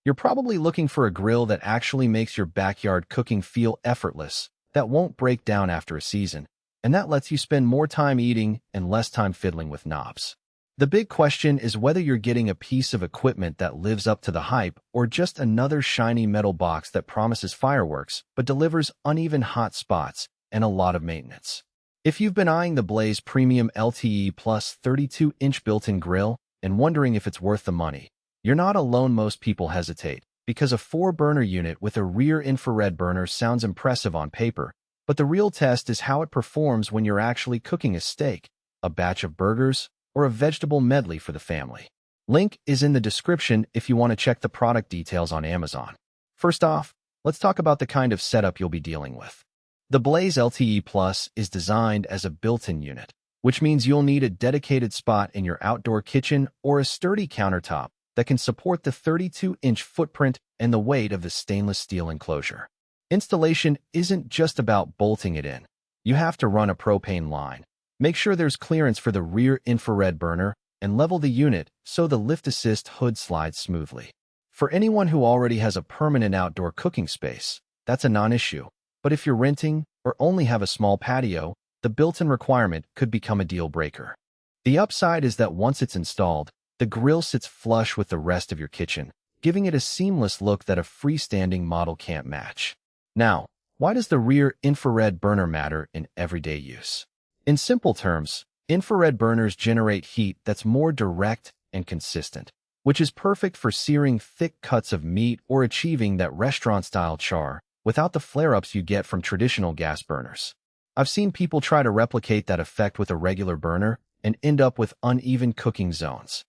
You're probably looking for a grill that actually makes your backyard cooking feel effortless, that won't break down after a season, and that lets you spend more time eating and less time fiddling with knobs. The big question is whether you're getting a piece of equipment that lives up to the hype or just another shiny metal box that promises fireworks but delivers uneven hot spots and a lot of maintenance. If you've been eyeing the Blaze Premium LTE Plus 32-inch built-in grill and wondering if it's worth the money, you're not alone. Most people hesitate because a 4-burner unit with a rear infrared burner sounds impressive on paper, but the real test is how it performs when you're actually cooking a steak, a batch of burgers, or a vegetable medley for the family. Link is in the description if you want to check the product details on Amazon. First off, let's talk about the kind of setup you'll be dealing with. The Blaze LTE Plus is designed as a built-in unit, which means you'll need a dedicated spot in your outdoor kitchen or a sturdy countertop that can support the 32-inch footprint and the weight of the stainless steel enclosure. Installation isn't just about bolting it in. You have to run a propane line, make sure there's clearance for the rear infrared burner, and level the unit so the lift assist hood slides smoothly. For anyone who already has a permanent outdoor cooking space, that's a non-issue. But if you're renting or only have a small patio, the built-in requirement could become a deal breaker. The upside is that once it's installed, the grill sits flush with the rest of your kitchen, giving it a seamless look that a freestanding model can't match. Now, why does the rear infrared burner matter in everyday use? In simple terms, infrared burners generate heat that's more direct and consistent, which is perfect for searing thick cuts of meat or achieving that restaurant-style char without the flare-ups you get from traditional gas burners. I've seen people try to replicate that effect with a regular burner and end up with uneven cooking zones.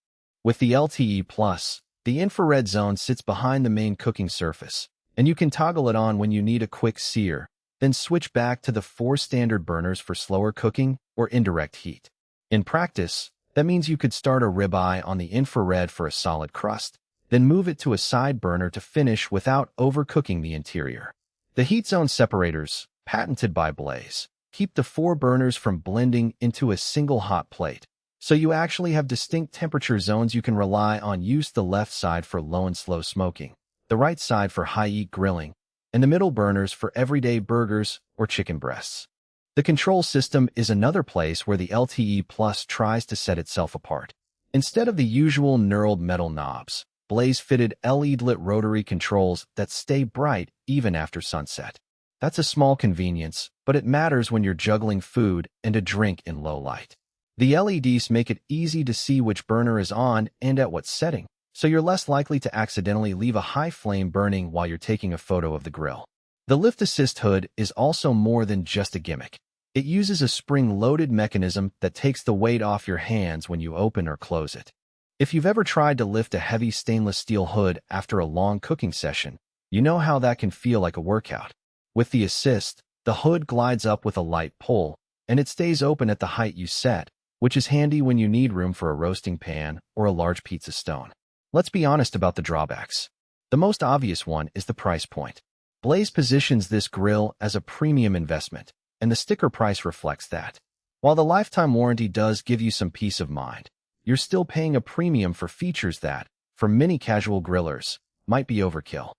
With the LTE Plus, the infrared zone sits behind the main cooking surface, and you can toggle it on when you need a quick sear, then switch back to the 4 standard burners for slower cooking or indirect heat. In practice, that means you could start a ribeye on the infrared for a solid crust, then move it to a side burner to finish without overcooking the interior. The heat zone separators, patented by Blaze, keep the 4 burners from blending into a single hot plate, so you actually have distinct temperature zones you can rely on. Use the left side for low and slow smoking, the right side for high-heat grilling, and the middle burners for everyday burgers or chicken breasts. The control system is another place where the LTE Plus tries to set itself apart. Instead of the usual knurled metal knobs, Blaze fitted LED-lit rotary controls that stay bright even after sunset. That's a small convenience, but it matters when you're juggling food and a drink in low light. The LEDs make it easy to see which burner is on and at what setting, so you're less likely to accidentally leave a high flame burning while you're taking a photo of the grill. The lift assist hood is also more than just a gimmick. It uses a spring-loaded mechanism that takes the weight off your hands when you open or close it. If you've ever tried to lift a heavy stainless steel hood after a long cooking session, you know how that can feel like a workout. With the assist, the hood glides up with a light pull, and it stays open at the height you set, which is handy when you need room for a roasting pan or a large pizza stone. Let's be honest about the drawbacks. The most obvious one is the price point. Blaze positions this grill as a premium investment, and the sticker price reflects that. While the lifetime warranty does give you some peace of mind, you're still paying a premium for features that, for many casual grillers, might be overkill.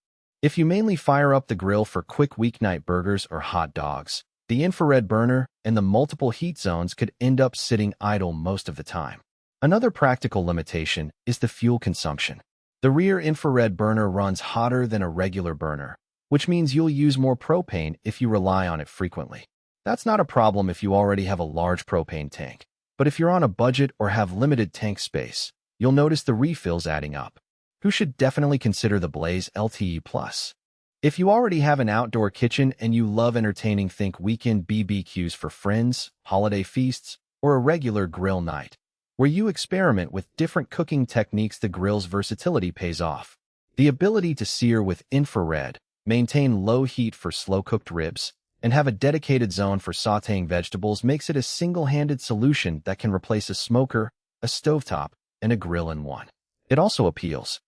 If you mainly fire up the grill for quick weeknight burgers or hot dogs, the infrared burner and the multiple heat zones could end up sitting idle most of the time. Another practical limitation is the fuel consumption. The rear infrared burner runs hotter than a regular burner, which means you'll use more propane if you rely on it frequently. That's not a problem if you already have a large propane tank, but if you're on a budget or have limited tank space, you'll notice the refills adding up. You should definitely consider the Blaze LTE Plus. If you already have an outdoor kitchen and you love entertaining, think weekend BBQs for friends, holiday feasts, or a regular grill night, where you experiment with different cooking techniques, the grill's versatility pays off. The ability to sear with infrared, maintain low heat for slow-cooked ribs, and have a dedicated zone for sautéing vegetables makes it a single-handed solution that can replace a smoker, a stovetop, and a grill in one. It also appeals